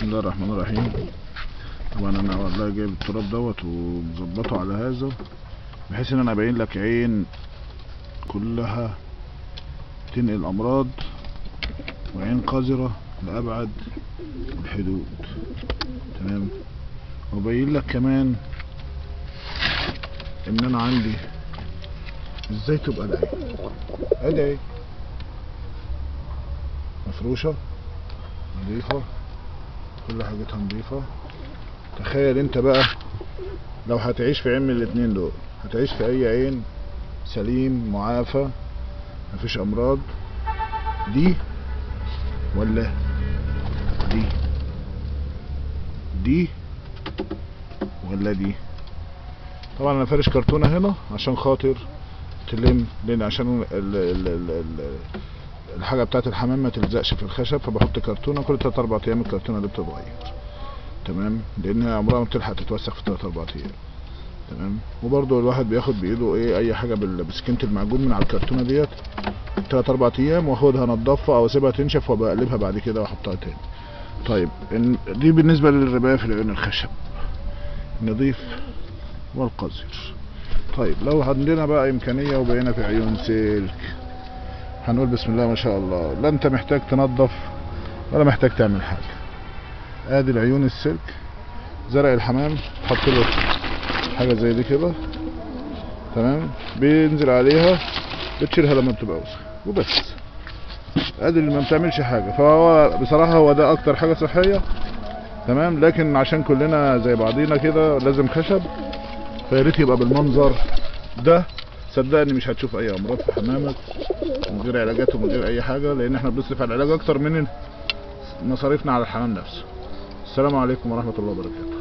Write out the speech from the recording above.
الله الرحمن الرحيم. طبعا انا والله جايب التراب دوت ومظبطه على هذا بحيث ان انا ابين لك عين كلها تنقل امراض وعين قذرة لابعد الحدود. تمام. وبين لك كمان ان انا عندي ازاي تبقى العين ادعي مفروشة نظيفة، كل حاجتها نظيفة. تخيل انت بقى لو هتعيش في عين من الاتنين دول، هتعيش في اي عين سليم معافى مفيش امراض، دي ولا دي ولا دي؟ طبعا انا فارش كرتونة هنا عشان خاطر تلم، لان عشان الحاجة بتاعت الحمام ما تلزقش في الخشب، فبحط كرتونة كل 3-4 ايام الكرتونة دي بتتغير. تمام. لان عمرها ما بتلحق تتوسخ في 3-4 ايام. تمام. وبرضه الواحد بياخد بايده اي حاجة بسكينة المعجون من على الكرتونة ديت 3-4 ايام، واخدها انضفها او اسيبها تنشف وبقلبها بعد كده واحطها تاني. طيب دي بالنسبة للرباية في العيون الخشب نضيف والقذر. طيب لو عندنا بقى امكانية وبقينا في عيون سلك، هنقول بسم الله ما شاء الله، لا انت محتاج تنظف ولا محتاج تعمل حاجة. ادي العيون السلك، زرع الحمام تحط له حاجة زي دي كده. تمام. بينزل عليها بتشيلها لما بتبقى وسخ وبس. ادي اللي ما بتعملش حاجة، فهو بصراحة هو ده اكتر حاجة صحية. تمام. لكن عشان كلنا زي بعضينا كده لازم خشب، فياريت يبقى بالمنظر ده. صدقني مش هتشوف اي امراض في حمامك من غير علاجات ومن غير اي حاجة، لان احنا بنصرف على العلاج اكتر من مصاريفنا على الحمام نفسه. السلام عليكم ورحمة الله وبركاته.